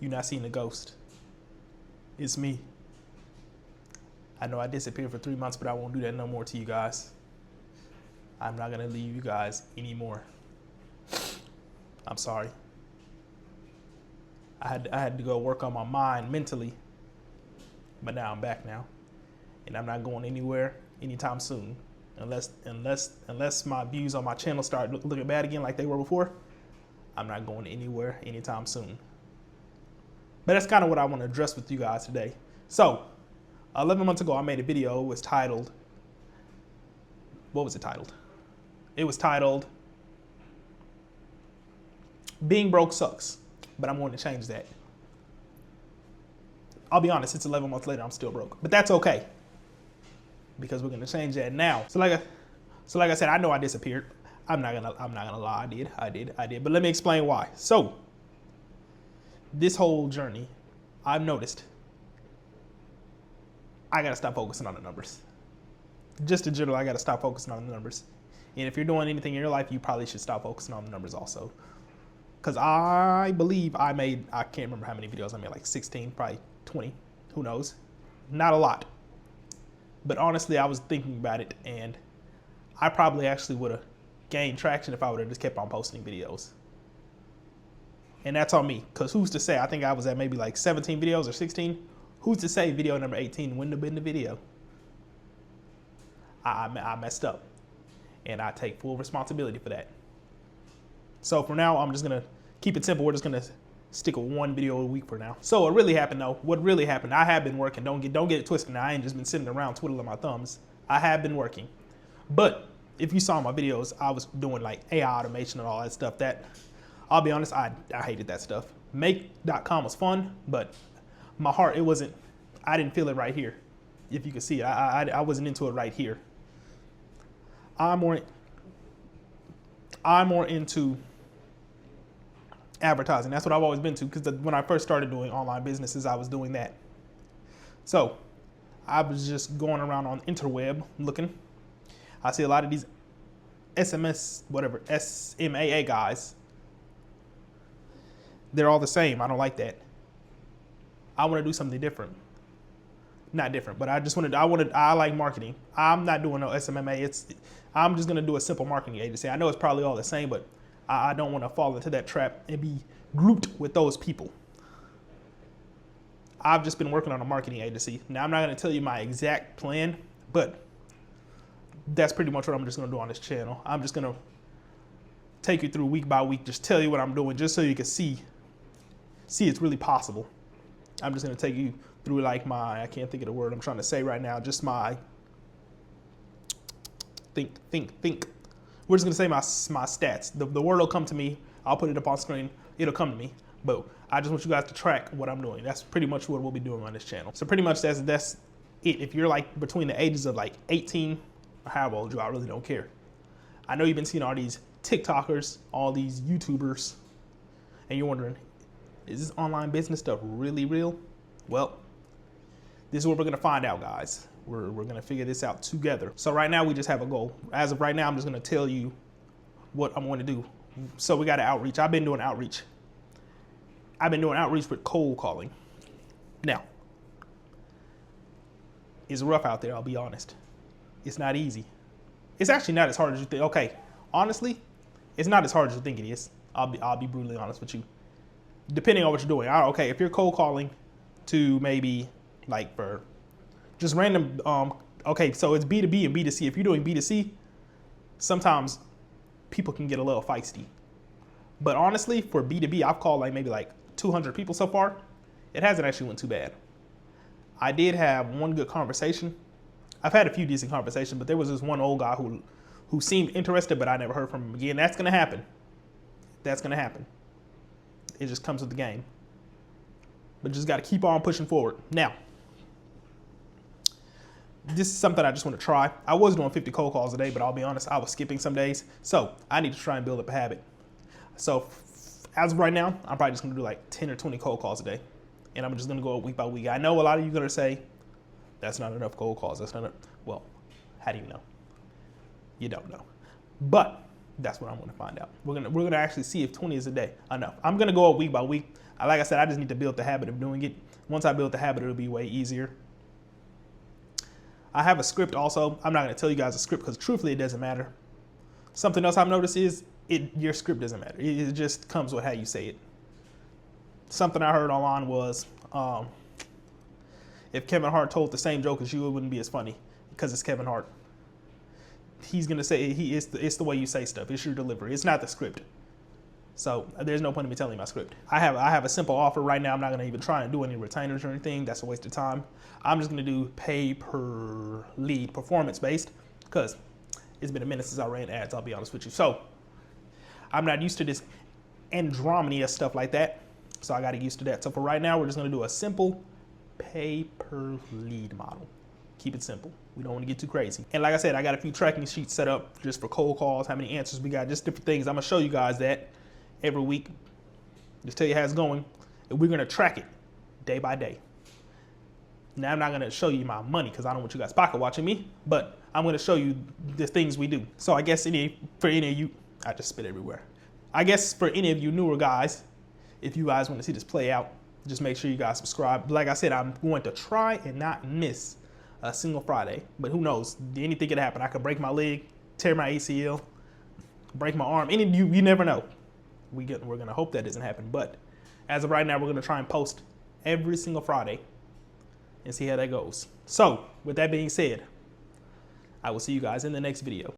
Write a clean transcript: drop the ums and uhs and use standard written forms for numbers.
You not seeing a ghost. It's me. I know I disappeared for 3 months, but I won't do that no more to you guys. I'm not gonna leave you guys anymore. I'm sorry. I had to go work on my mind mentally, but now I'm back now, and I'm not going anywhere anytime soon, unless my views on my channel start looking bad again like they were before. I'm not going anywhere anytime soon. But that's kind of what I want to address with you guys today. So, 11 months ago, I made a video. It was titled, what was it titled? It was titled, Being Broke Sucks, but I'm going to change that. I'll be honest, it's 11 months later, I'm still broke, but that's okay, because we're going to change that now. So like I said, I know I disappeared. I'm not gonna lie, I did, but let me explain why. So, this whole journey, I've noticed I gotta stop focusing on the numbers. Just in general, I gotta stop focusing on the numbers. And if you're doing anything in your life, you probably should stop focusing on the numbers also. Because I believe I can't remember how many videos I made, like 16, probably 20, who knows? Not a lot. But honestly, I was thinking about it, and I probably actually would have gained traction if I would have just kept on posting videos. And that's on me, because who's to say? I think I was at maybe like 17 videos or 16. Who's to say video number 18 wouldn't have been the video? I messed up, and I take full responsibility for that. So for now, I'm just gonna keep it simple. We're just gonna stick with one video a week for now. So what really happened though, what really happened, I have been working. Don't get it twisted now. I ain't just been sitting around twiddling my thumbs. I have been working. But if you saw my videos, I was doing like AI automation and all that stuff. That, I'll be honest, I hated that stuff. Make.com was fun, but my heart, I didn't feel it right here. If you can see it, I wasn't into it right here. I'm more into advertising. That's what I've always been to, because when I first started doing online businesses, I was doing that. So I was just going around on interweb looking. I see a lot of these SMMA guys. They're all the same. I don't like that. I want to do something different. Not different, but I like marketing. I'm not doing no SMMA. I'm just going to do a simple marketing agency. I know it's probably all the same, but I don't want to fall into that trap and be grouped with those people. I've just been working on a marketing agency. Now, I'm not going to tell you my exact plan, but that's pretty much what I'm just going to do on this channel. I'm just going to take you through week by week, just tell you what I'm doing, just so you can see it's really possible. I'm just going to take you through like I can't think of the word I'm trying to say right now, just my think. We're just going to say my stats. The word will come to me. I'll put it up on screen. It'll come to me. But I just want you guys to track what I'm doing. That's pretty much what we'll be doing on this channel. So pretty much that's it. If you're like between the ages of like 18 or however old you are, I really don't care. I know you've been seeing all these TikTokers, all these YouTubers, and you're wondering, is this online business stuff really real? Well, this is what we're gonna find out, guys. We're gonna figure this out together. So right now we just have a goal. As of right now, I'm just gonna tell you what I'm going to do. So we got an outreach. I've been doing outreach. I've been doing outreach with cold calling. Now, it's rough out there, I'll be honest. It's not easy. It's actually not as hard as you think. Okay, honestly, it's not as hard as you think it is. I'll be brutally honest with you. Depending on what you're doing. Okay, if you're cold calling to maybe like for just random, okay, so it's B2B and B2C. If you're doing B2C, sometimes people can get a little feisty. But honestly, for B2B, I've called like maybe like 200 people so far. It hasn't actually went too bad. I did have one good conversation. I've had a few decent conversations, but there was this one old guy who seemed interested, but I never heard from him again. That's gonna happen. That's gonna happen. It just comes with the game. But just gotta keep on pushing forward. Now, this is something I just want to try. I was doing 50 cold calls a day, but I'll be honest, I was skipping some days. So I need to try and build up a habit. So as of right now, I'm probably just gonna do like 10 or 20 cold calls a day. And I'm just gonna go week by week. I know a lot of you are gonna say, that's not enough cold calls. That's not enough. Well, how do you know? You don't know. But That's what I'm going to find out. We're gonna actually see if 20 is a day enough. I'm going to go week by week. Like I said, I just need to build the habit of doing it. Once I build the habit, it'll be way easier. I have a script also. I'm not going to tell you guys a script because truthfully, it doesn't matter. Something else I've noticed is your script doesn't matter. It just comes with how you say it. Something I heard online was, if Kevin Hart told the same joke as you, it wouldn't be as funny because it's Kevin Hart. He's gonna say it's the way you say stuff. It's your delivery. It's not the script. So there's no point in me telling you my script. I have a simple offer right now. I'm not gonna even try and do any retainers or anything. That's a waste of time. I'm just gonna do pay per lead, performance based, because it's been a minute since I ran ads. I'll be honest with you. So I'm not used to this Andromeda stuff like that. So I got to get used to that. So for right now, we're just gonna do a simple pay per lead model. Keep it simple. We don't want to get too crazy. And like I said, I got a few tracking sheets set up just for cold calls, how many answers we got, just different things. I'm going to show you guys that every week. Just tell you how it's going. And we're going to track it day by day. Now, I'm not going to show you my money because I don't want you guys pocket watching me, but I'm going to show you the things we do. So I guess for any of you, I just spit everywhere. I guess for any of you newer guys, if you guys want to see this play out, just make sure you guys subscribe. Like I said, I'm going to try and not miss a single Friday, but who knows? Anything could happen. I could break my leg, tear my ACL, break my arm. You never know. We're gonna hope that doesn't happen. But as of right now, we're gonna try and post every single Friday and see how that goes. So with that being said, I will see you guys in the next video.